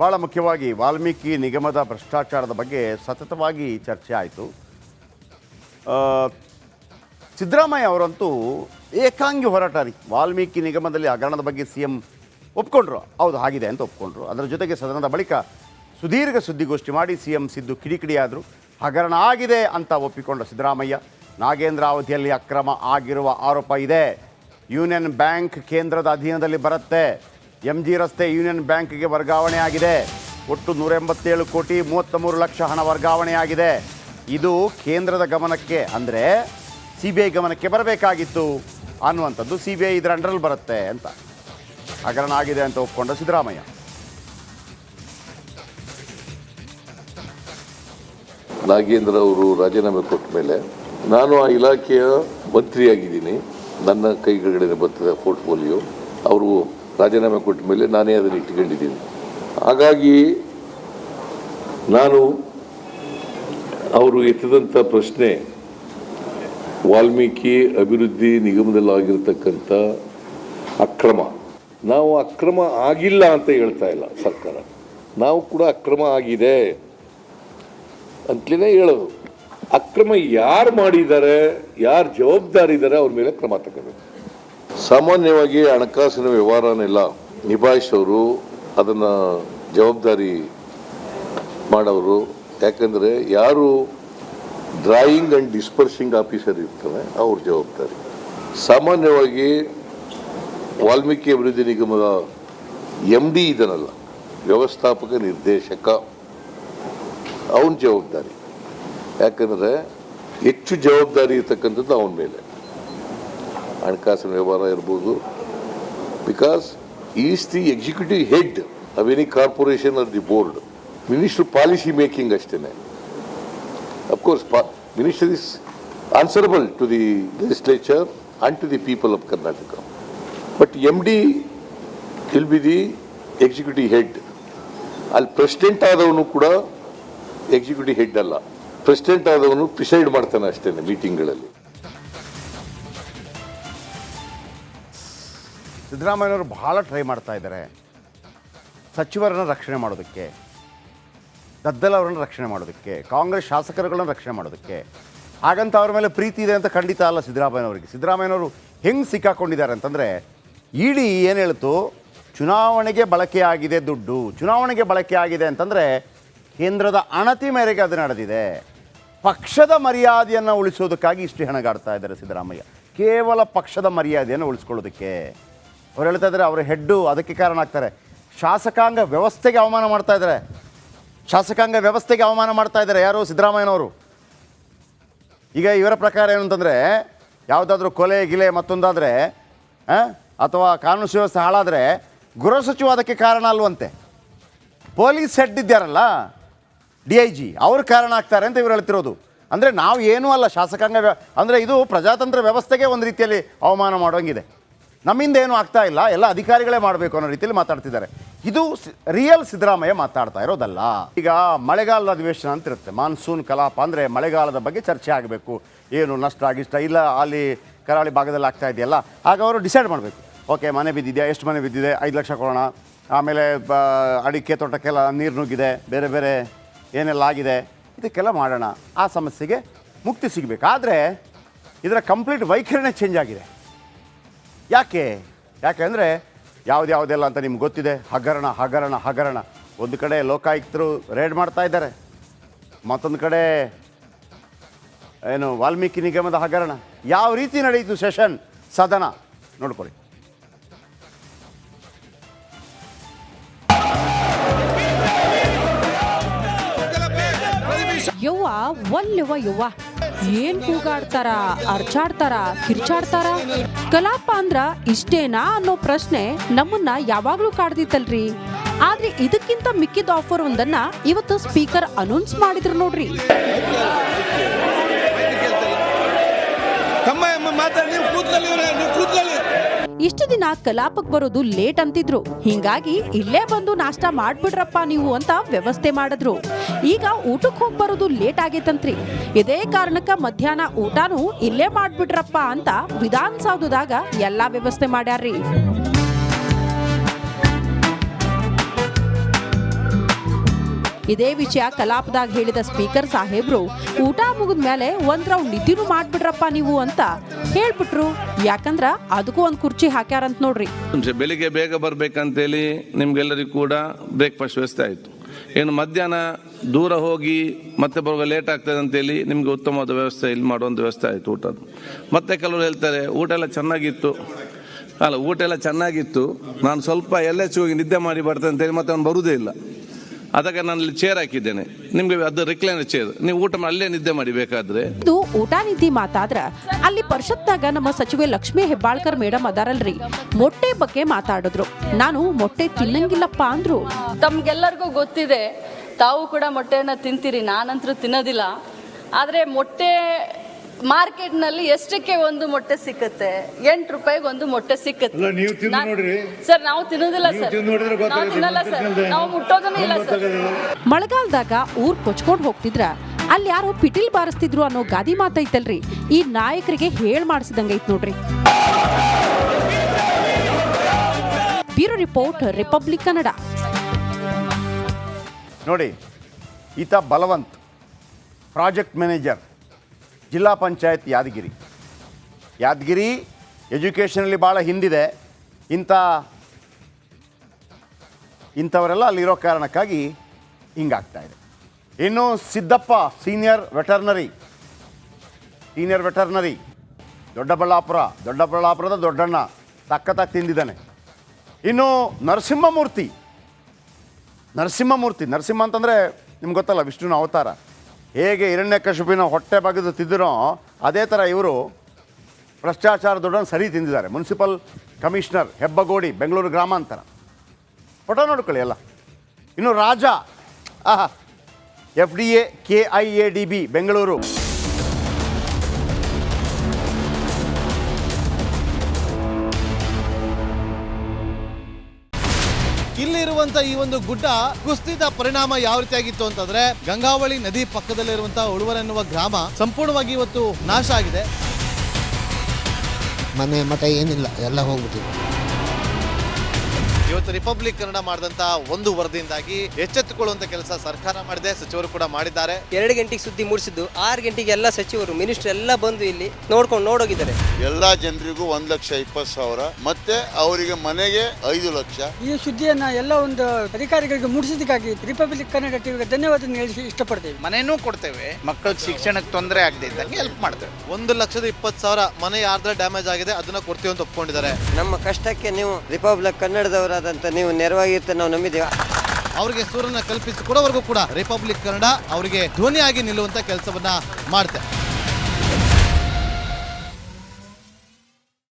ಭಾಳ ಮುಖ್ಯವಾಗಿ ವಾಲ್ಮೀಕಿ ನಿಗಮದ ಭ್ರಷ್ಟಾಚಾರದ ಬಗ್ಗೆ ಸತತವಾಗಿ ಚರ್ಚೆ ಆಯಿತು. ಸಿದ್ದರಾಮಯ್ಯ ಅವರಂತೂ ಏಕಾಂಗಿ ಹೋರಾಟ ರೀ. ವಾಲ್ಮೀಕಿ ನಿಗಮದಲ್ಲಿ ಹಗರಣದ ಬಗ್ಗೆ CM ಒಪ್ಕೊಂಡ್ರು, ಹೌದು ಆಗಿದೆ ಅಂತ ಒಪ್ಕೊಂಡ್ರು. ಅದರ ಜೊತೆಗೆ ಸದನದ ಬಳಿಕ ಸುದೀರ್ಘ ಸುದ್ದಿಗೋಷ್ಠಿ ಮಾಡಿ CM ಸಿದ್ದು ಕಿಡಿಕಿಡಿಯಾದರು. ಹಗರಣ ಆಗಿದೆ ಅಂತ ಒಪ್ಪಿಕೊಂಡ ಸಿದ್ದರಾಮಯ್ಯ, ನಾಗೇಂದ್ರ ಅವಧಿಯಲ್ಲಿ ಅಕ್ರಮ ಆಗಿರುವ ಆರೋಪ ಇದೆ, ಯೂನಿಯನ್ ಬ್ಯಾಂಕ್ ಕೇಂದ್ರದ ಅಧೀನದಲ್ಲಿ ಬರುತ್ತೆ, MG ರಸ್ತೆ ಯೂನಿಯನ್ ಬ್ಯಾಂಕ್ಗೆ ವರ್ಗಾವಣೆ ಆಗಿದೆ, ಒಟ್ಟು 187 ಕೋಟಿ 33 ಲಕ್ಷ ಹಣ ವರ್ಗಾವಣೆಯಾಗಿದೆ, ಇದು ಕೇಂದ್ರದ ಗಮನಕ್ಕೆ ಅಂದರೆ CBI ಗಮನಕ್ಕೆ ಬರಬೇಕಾಗಿತ್ತು ಅನ್ನುವಂಥದ್ದು. CBI ಇದರ ಅಂಡರಲ್ಲಿ ಬರುತ್ತೆ ಅಂತ ಹಗರಣ ಆಗಿದೆ ಅಂತ ಒಪ್ಕೊಂಡ ಸಿದ್ದರಾಮಯ್ಯ. ನಾಗೇಂದ್ರ ಅವರು ರಾಜೀನಾಮೆ ಕೊಟ್ಟ ಮೇಲೆ ನಾನು ಆ ಇಲಾಖೆಯ ಮಂತ್ರಿಯಾಗಿದ್ದೀನಿ, ನನ್ನ ಕೈಗಡೆ ಬರ್ತದೆ ಪೋರ್ಟ್ಫೋಲಿಯೋ. ಅವರು ರಾಜೀನಾಮೆ ಕೊಟ್ಟ ಮೇಲೆ ನಾನೇ ಅದನ್ನು ಇಟ್ಕೊಂಡಿದ್ದೀನಿ. ಹಾಗಾಗಿ ನಾನು ಅವರು ಎತ್ತಿದಂಥ ಪ್ರಶ್ನೆ ವಾಲ್ಮೀಕಿ ಅಭಿವೃದ್ಧಿ ನಿಗಮದಲ್ಲಾಗಿರ್ತಕ್ಕಂಥ ಅಕ್ರಮ, ನಾವು ಅಕ್ರಮ ಆಗಿಲ್ಲ ಅಂತ ಹೇಳ್ತಾ ಇಲ್ಲ ಸರ್ಕಾರ, ನಾವು ಕೂಡ ಅಕ್ರಮ ಆಗಿದೆ ಅಂತಲೇ ಹೇಳೋದು. ಅಕ್ರಮ ಯಾರು ಮಾಡಿದ್ದಾರೆ, ಯಾರು ಜವಾಬ್ದಾರಿ ಇದ್ದಾರೆ ಅವ್ರ ಮೇಲೆ ಕ್ರಮ ತಗೋಬೇಕು. ಸಾಮಾನ್ಯವಾಗಿ ಹಣಕಾಸಿನ ವ್ಯವಹಾರನೆಲ್ಲ ನಿಭಾಯಿಸೋರು, ಅದನ್ನು ಜವಾಬ್ದಾರಿ ಮಾಡೋರು. ಯಾಕಂದರೆ ಯಾರು ಡ್ರಾಯಿಂಗ್ ಆ್ಯಂಡ್ ಡಿಸ್ಪರ್ಸಿಂಗ್ ಆಫೀಸರ್ ಇರ್ತಾರೆ ಅವ್ರ ಜವಾಬ್ದಾರಿ. ಸಾಮಾನ್ಯವಾಗಿ ವಾಲ್ಮೀಕಿ ಅಭಿವೃದ್ಧಿ ನಿಗಮದ MD ಇದನ್ನಲ್ಲ, ವ್ಯವಸ್ಥಾಪಕ ನಿರ್ದೇಶಕ, ಅವನ ಜವಾಬ್ದಾರಿ. ಯಾಕಂದರೆ ಹೆಚ್ಚು ಜವಾಬ್ದಾರಿ ಇರ್ತಕ್ಕಂಥದ್ದು ಅವನ ಮೇಲೆ. ಹಣಕಾಸಿನ ವ್ಯವಹಾರ ಇರ್ಬೋದು, because is the executive head of any corporation or the board. Minister policy making ಅಷ್ಟೇ. Of course minister is answerable to the legislature and to the people of Karnataka. But MD will be the executive head. ಅಲ್ಲಿ president ಆದವನು ಕೂಡ executive head ಅಲ್ಲ, president ಆದವನು preside ಮಾಡ್ತಾನೆ ಅಷ್ಟೇ ಮೀಟಿಂಗ್ಗಳಲ್ಲಿ. ಸಿದ್ದರಾಮಯ್ಯನವರು ಬಹಳ ಟ್ರೈ ಮಾಡ್ತಾ ಇದ್ದಾರೆ ಸಚಿವರನ್ನು ರಕ್ಷಣೆ ಮಾಡೋದಕ್ಕೆ, ಗದ್ದಲ ಅವರನ್ನು ರಕ್ಷಣೆ ಮಾಡೋದಕ್ಕೆ, ಕಾಂಗ್ರೆಸ್ ಶಾಸಕರುಗಳನ್ನು ರಕ್ಷಣೆ ಮಾಡೋದಕ್ಕೆ. ಹಾಗಂತ ಅವ್ರ ಮೇಲೆ ಪ್ರೀತಿ ಇದೆ ಅಂತ ಖಂಡಿತ ಅಲ್ಲ ಸಿದ್ದರಾಮಯ್ಯನವರಿಗೆ. ಸಿದ್ದರಾಮಯ್ಯನವರು ಹೆಂಗೆ ಸಿಕ್ಕಾಕೊಂಡಿದ್ದಾರೆ ಅಂತಂದರೆ, ಇಡಿ ಏನು ಹೇಳ್ತು, ಚುನಾವಣೆಗೆ ಬಳಕೆಯಾಗಿದೆ ದುಡ್ಡು, ಚುನಾವಣೆಗೆ ಬಳಕೆ ಆಗಿದೆ ಅಂತಂದರೆ ಕೇಂದ್ರದ ಅಣತಿ ಮೇರೆಗೆ ಅದು ನಡೆದಿದೆ. ಪಕ್ಷದ ಮರ್ಯಾದೆಯನ್ನು ಉಳಿಸೋದಕ್ಕಾಗಿ ಇಷ್ಟು ಹೆಣಗಾಡ್ತಾ ಇದ್ದಾರೆ ಸಿದ್ದರಾಮಯ್ಯ, ಕೇವಲ ಪಕ್ಷದ ಮರ್ಯಾದೆಯನ್ನು ಉಳಿಸ್ಕೊಳ್ಳೋದಕ್ಕೆ. ಅವ್ರು ಹೇಳ್ತಾ ಇದ್ದಾರೆ ಅವರ ಹೆಡ್ಡು ಅದಕ್ಕೆ ಕಾರಣ ಆಗ್ತಾರೆ. ಶಾಸಕಾಂಗ ವ್ಯವಸ್ಥೆಗೆ ಅವಮಾನ ಮಾಡ್ತಾ ಇದ್ದಾರೆ, ಶಾಸಕಾಂಗ ವ್ಯವಸ್ಥೆಗೆ ಅವಮಾನ ಮಾಡ್ತಾ ಇದ್ದಾರೆ ಯಾರು, ಸಿದ್ದರಾಮಯ್ಯನವರು. ಈಗ ಇವರ ಪ್ರಕಾರ ಏನು ಅಂತಂದರೆ, ಯಾವುದಾದ್ರೂ ಕೊಲೆ ಗಿಲೆ ಮತ್ತೊಂದಾದರೆ ಅಥವಾ ಕಾನೂನು ಸುವ್ಯವಸ್ಥೆ ಹಾಳಾದರೆ ಗೃಹ ಸಚಿವ ಅದಕ್ಕೆ ಕಾರಣ ಅಲ್ವಂತೆ. ಪೊಲೀಸ್ ಹೆಡ್ ಇದ್ದಾರಲ್ಲ DIG, ಅವ್ರ ಕಾರಣ ಆಗ್ತಾರೆ ಅಂತ ಇವರು ಹೇಳ್ತಿರೋದು. ಅಂದರೆ ನಾವು ಏನೂ ಅಲ್ಲ, ಶಾಸಕಾಂಗ ಅಂದರೆ ಇದು ಪ್ರಜಾತಂತ್ರ ವ್ಯವಸ್ಥೆಗೆ ಒಂದು ರೀತಿಯಲ್ಲಿ ಅವಮಾನ ಮಾಡೋಂಗಿದೆ. ನಮ್ಮಿಂದ ಏನೂ ಆಗ್ತಾ ಇಲ್ಲ, ಎಲ್ಲ ಅಧಿಕಾರಿಗಳೇ ಮಾಡಬೇಕು ಅನ್ನೋ ರೀತಿಯಲ್ಲಿ ಮಾತಾಡ್ತಿದ್ದಾರೆ. ಇದು ರಿಯಲ್ ಸಿದ್ದರಾಮಯ್ಯ ಮಾತಾಡ್ತಾ ಇರೋದಲ್ಲ. ಈಗ ಮಳೆಗಾಲದ ಅಧಿವೇಶನ ಅಂತ ಇರುತ್ತೆ, ಮಾನ್ಸೂನ್ ಕಲಾಪ ಅಂದರೆ ಮಳೆಗಾಲದ ಬಗ್ಗೆ ಚರ್ಚೆ ಆಗಬೇಕು. ಏನು ನಷ್ಟ ಆಗಿಷ್ಟ ಇಲ್ಲ ಅಲ್ಲಿ ಕರಾವಳಿ ಭಾಗದಲ್ಲಿ ಆಗ್ತಾ ಇದೆಯಲ್ಲ, ಆಗ ಅವರು ಡಿಸೈಡ್ ಮಾಡಬೇಕು. ಓಕೆ, ಮನೆ ಬಿದ್ದಿದೆಯಾ, ಎಷ್ಟು ಮನೆ ಬಿದ್ದಿದೆ, 5 ಲಕ್ಷ ಕೊಡೋಣ, ಆಮೇಲೆ ಅಡಿಕೆ ತೋಟಕ್ಕೆಲ್ಲ ನೀರು ನುಗ್ಗಿದೆ, ಬೇರೆ ಬೇರೆ ಏನೆಲ್ಲ ಆಗಿದೆ, ಇದಕ್ಕೆಲ್ಲ ಮಾಡೋಣ, ಆ ಸಮಸ್ಯೆಗೆ ಮುಕ್ತಿ ಸಿಗಬೇಕು. ಆದರೆ ಇದರ ಕಂಪ್ಲೀಟ್ ವೈಖರಿನೇ ಚೇಂಜ್ ಆಗಿದೆ. ಯಾಕೆ ಅಂದರೆ ಯಾವುದೆಲ್ಲ ಅಂತ ನಿಮ್ಗೆ ಗೊತ್ತಿದೆ. ಹಗರಣ ಹಗರಣ ಹಗರಣ. ಒಂದು ಕಡೆ ಲೋಕಾಯುಕ್ತರು ರೇಡ್ ಮಾಡ್ತಾ ಇದ್ದಾರೆ, ಮತ್ತೊಂದು ಕಡೆ ಏನು ವಾಲ್ಮೀಕಿ ನಿಗಮದ ಹಗರಣ. ಯಾವ ರೀತಿ ನಡೆಯಿತು ಸೆಷನ್, ಸದನ ನೋಡ್ಕೊಳ್ಳಿ. ಯವ್ವ ಒಲ್ಲೆವ್ವ ಯವ್ವ, ಏನ್ ಕೂಗಾಡ್ತಾರ, ಅರ್ಚಾಡ್ತಾರ, ಕಿರ್ಚಾಡ್ತಾರ. ಕಲಾಪ ಅಂದ್ರ ಇಷ್ಟೇನಾ ಅನ್ನೋ ಪ್ರಶ್ನೆ ನಮ್ಮನ್ನ ಯಾವಾಗ್ಲೂ ಕಾಡ್ದಿತ್ತಲ್ರಿ. ಆದ್ರೆ ಇದಕ್ಕಿಂತ ಮಿಕ್ಕಿದ ಆಫರ್ ಒಂದನ್ನ ಇವತ್ತು ಸ್ಪೀಕರ್ ಅನೌನ್ಸ್ ಮಾಡಿದ್ರು ನೋಡ್ರಿ. ಇಷ್ಟು ದಿನ ಕಲಾಪಕ್ಕೆ ಬರೋದು ಲೇಟ್ ಅಂತಿದ್ರು, ಹಿಂಗಾಗಿ ಇಲ್ಲೇ ಬಂದು ನಾಷ್ಟ ಮಾಡ್ಬಿಡ್ರಪ್ಪ ನೀವು ಅಂತ ವ್ಯವಸ್ಥೆ ಮಾಡಿದ್ರು. ಈಗ ಊಟಕ್ಕೆ ಹೋಗಿ ಬರೋದು ಲೇಟ್ ಆಗೈತಂತ್ರಿ. ಇದೇ ಕಾರಣಕ್ಕ ಮಧ್ಯಾಹ್ನ ಊಟನೂ ಇಲ್ಲೇ ಮಾಡ್ಬಿಡ್ರಪ್ಪ ಅಂತ ವಿಧಾನಸೌಧದಾಗ ಎಲ್ಲಾ ವ್ಯವಸ್ಥೆ ಮಾಡ್ಯಾರ್ರಿ. ಇದೇ ವಿಷಯ ಕಲಾಪದಾಗ ಹೇಳಿದ ಸ್ಪೀಕರ್ ಸಾಹೇಬ್ರು ಊಟ ಮುಗಿದ ಮೇಲೆ ಒಂದ್ ರೌಂಡ್ ನಿದ್ದಿನೂ ಮಾಡ್ಬಿಡ್ರಪ್ಪ ನೀವು ಅಂತ ಹೇಳ್ಬಿಟ್ರು. ಯಾಕಂದ್ರ ಅದಕ್ಕೂ ಒಂದ್ ಕುರ್ಚಿ ಹಾಕ್ಯಾರಂತ ನೋಡ್ರಿ. ಬೆಳಿಗ್ಗೆ ಬೇಗ ಬರ್ಬೇಕಂತೇಳಿ ನಿಮ್ಗೆಲ್ಲರಿಗೂ ಕೂಡ ಬ್ರೇಕ್ಫಾಸ್ಟ್ ವ್ಯವಸ್ಥೆ ಆಯಿತು. ಏನು ಮಧ್ಯಾಹ್ನ ದೂರ ಹೋಗಿ ಮತ್ತೆ ಬರುವಾಗ ಲೇಟ್ ಆಗ್ತದೆ ಅಂತೇಳಿ ನಿಮಗೆ ಉತ್ತಮವಾದ ವ್ಯವಸ್ಥೆ ಇಲ್ಲಿ ಮಾಡುವಂಥ ವ್ಯವಸ್ಥೆ ಆಯಿತು ಊಟದ. ಮತ್ತೆ ಕೆಲವರು ಹೇಳ್ತಾರೆ ಊಟ ಎಲ್ಲ ಚೆನ್ನಾಗಿತ್ತು, ಊಟ ಎಲ್ಲ ಚೆನ್ನಾಗಿತ್ತು, ನಾನು ಸ್ವಲ್ಪ ಎಲ್ಲೆಚ್ಚು ಹೋಗಿ ನಿದ್ದೆ ಮಾಡಿ ಬರ್ತೇನೆ ಅಂತೇಳಿ ಮತ್ತೆ ಅವ್ನು ಬರುವುದೇ ಇಲ್ಲ. ಅದಕ್ಕೆ ನಾನು ಇಲ್ಲಿ ಚೇರ್ ಹಾಕಿದ್ದೇನೆ, ನಿಮ್ಗೆ ಅದು ರಿಕ್ಲೈನರ್ ಚೇರ್, ನೀವು ಊಟ ಅಲ್ಲೇ ನಿದ್ದೆ ಮಾಡಿ ಬೇಕಾದ್ರೆ. ಇದು ಊಟ ನಿದ್ದೆ ಮಾತಾದ್ರ ಅಲ್ಲಿ ಪರಿಷತ್ನಾಗ ನಮ್ಮ ಸಚಿವೆ ಲಕ್ಷ್ಮೀ ಹೆಬ್ಬಾಳ್ಕರ್ ಮೇಡಮ್ ಅದಾರಲ್ರಿ, ಮೊಟ್ಟೆ ಬಗ್ಗೆ ಮಾತಾಡಿದ್ರು. ನಾನು ಮೊಟ್ಟೆ ತಿನ್ನಂಗಿಲ್ಲಪ್ಪ ಅಂದ್ರು. ತಮ್ಗೆಲ್ಲರಿಗೂ ಗೊತ್ತಿದೆ, ತಾವು ಕೂಡ ಮೊಟ್ಟೆಯನ್ನು ತಿಂತೀರಿ, ನಾನಂತರೂ ತಿನ್ನೋದಿಲ್ಲ. ಆದರೆ ಮೊಟ್ಟೆ ಮಾರ್ಕೆಟ್ನಲ್ಲಿ ಎಷ್ಟಕ್ಕೆ ಒಂದು ಮೊಟ್ಟೆ ಸಿಕ್ಕುತ್ತೆ? 8 ರೂಪಾಯಿಗೆ ಒಂದು ಮೊಟ್ಟೆ ಸಿಕ್ಕುತ್ತೆ. ಸರ್ ನಾವು ತಿನ್ನೋದಿಲ್ಲ ಸರ್, ನಾವು ತಿನ್ನಲ್ಲ ಸರ್, ನಾವು ಮುಟ್ಟೋದನ್ನೇ ಇಲ್ಲ ಸರ್. ಮಳೆಗಾಲದಾಗ ಊರ್ ಕೊಚ್ಕೊಂಡು ಹೋಗ್ತಿದ್ರ ಅಲ್ಲಿ ಯಾರೋ ಪಿಟಿಲ್ ಬಾರಿಸ್ತಿದ್ರು ಅನ್ನೋ ಗಾದಿ ಮಾತೈತಲ್ರಿ, ಈ ನಾಯಕರಿಗೆ ಹೇಳ್ ಮಾಡಿಸಿದಂಗೈತ್ ನೋಡ್ರಿ. Bureau report, republic Kannada. ನೋಡಿ, ಈತ ಬಲವಂತ್, ಪ್ರಾಜೆಕ್ಟ್ ಮ್ಯಾನೇಜರ್, ಜಿಲ್ಲಾ ಪಂಚಾಯತ್ ಯಾದಗಿರಿ ಎಜುಕೇಷನಲ್ಲಿ ಭಾಳ ಹಿಂದಿದೆ. ಇಂಥವರೆಲ್ಲ ಅಲ್ಲಿರೋ ಕಾರಣಕ್ಕಾಗಿ ಹಿಂಗಾಗ್ತಾ ಇದೆ. ಇನ್ನು ಸಿದ್ದಪ್ಪ ಸೀನಿಯರ್ ವೆಟರ್ನರಿ ದೊಡ್ಡಬಳ್ಳಾಪುರದ ದೊಡ್ಡಣ್ಣ ಸಖತ್ತಾಗಿ ತಿಂದಿದ್ದಾನೆ. ಇನ್ನು ನರಸಿಂಹ ಅಂತಂದರೆ ನಿಮ್ಗೆ ಗೊತ್ತಲ್ಲ, ವಿಷ್ಣುನ ಅವತಾರ. ಹೇಗೆ ಹಿರಣ್ಯಕಶಿಪುವಿನ ಹೊಟ್ಟೆ ಬಗೆದು ತಿಂದಿರೋ ಅದೇ ಥರ ಇವರು ಭ್ರಷ್ಟಾಚಾರ ದೊಡ್ಡನ್ನು ಸರಿ ತಿಂದಿದ್ದಾರೆ. ಮುನ್ಸಿಪಲ್ ಕಮಿಷನರ್ ಹೆಬ್ಬಗೋಡಿ, ಬೆಂಗಳೂರು ಗ್ರಾಮಾಂತರ. ಫೋಟೋ ನೋಡ್ಕೊಳ್ಳಿ ಎಲ್ಲ. ಇನ್ನು ರಾಜ FDA KIADB ಬೆಂಗಳೂರು. ಇಲ್ಲಿರುವಂತ ಈ ಒಂದು ಗುಡ್ಡ ಕುಸಿದ ಪರಿಣಾಮ ಯಾವ ರೀತಿಯಾಗಿತ್ತು ಅಂತಂದ್ರೆ, ಗಂಗಾವಳಿ ನದಿ ಪಕ್ಕದಲ್ಲಿರುವಂತಹ ಉಳುವರ್ ಎನ್ನುವ ಗ್ರಾಮ ಸಂಪೂರ್ಣವಾಗಿ ಇವತ್ತು ನಾಶ ಆಗಿದೆ. ಮನೆ ಮಠ ಏನಿಲ್ಲ, ಎಲ್ಲ ಹೋಗ್ಬಿಟ್ಟಿದೆ. ಇವತ್ತು ರಿಪಬ್ಲಿಕ್ ಕನ್ನಡ ಮಾಡಿದಂತ ಒಂದು ವರದಿಯಿಂದಾಗಿ ಎಚ್ಚೆತ್ತುಕೊಳ್ಳುವಂತ ಕೆಲಸ ಸರ್ಕಾರ ಮಾಡಿದೆ, ಸಚಿವರು ಕೂಡ ಮಾಡಿದ್ದಾರೆ. 2 ಗಂಟೆಗೆ ಸುದ್ದಿ ಮೂಡಿಸಿದ್ದು 6 ಗಂಟೆಗೆ ಎಲ್ಲ ಸಚಿವರು ಮಿನಿಸ್ಟರ್ ಎಲ್ಲ ಬಂದು ಇಲ್ಲಿ ನೋಡೋಗಿದ್ದಾರೆ. ಎಲ್ಲಾ ಜನರಿಗೂ 1,20,000 ಮತ್ತೆ ಅವರಿಗೆ ಮನೆಗೆ 5 ಲಕ್ಷ. ಈ ಸುದ್ದಿಯನ್ನ ಎಲ್ಲ ಒಂದು ಅಧಿಕಾರಿಗಳಿಗೆ ಮೂಡಿಸಿದ್ದಕ್ಕಾಗಿ ರಿಪಬ್ಲಿಕ್ ಕನ್ನಡ ಟಿವಿಗೆ ಧನ್ಯವಾದ ಹೇಳಿ ಇಷ್ಟಪಡ್ತೇವೆ. ಮನೆನೂ ಕೊಡ್ತೇವೆ, ಮಕ್ಕಳ ಶಿಕ್ಷಣಕ್ಕೆ ತೊಂದರೆ ಆಗದೆ ಇದ್ದಂಗೆ ಹೆಲ್ಪ್ ಮಾಡ್ತೇವೆ. 1,20,000 ಮನೆ ಯಾರ್ದ್ರ ಡ್ಯಾಮೇಜ್ ಆಗಿದೆ ಅದನ್ನ ಕೊಡ್ತೀವಿ ಅಂತ ಒಪ್ಕೊಂಡಿದ್ದಾರೆ. ನಮ್ಮ ಕಷ್ಟಕ್ಕೆ ನೀವು ರಿಪಬ್ಲಿಕ್ ಕನ್ನಡದವರಾದಂತ ನೀವು ನೆರವಾಗಿರುತ್ತೆ ನಾವು ನಂಬಿದ್ದೇವೆ. ಅವರಿಗೆ ಸೂರನ್ನ ಕಲ್ಪಿಸಿಕೊಡೋವರೆಗೂ ಕೂಡ ರಿಪಬ್ಲಿಕ್ ಕನ್ನಡ ಅವರಿಗೆ ಧ್ವನಿಯಾಗಿ ನಿಲ್ಲುವಂತ ಕೆಲಸವನ್ನ ಮಾಡುತ್ತೆ.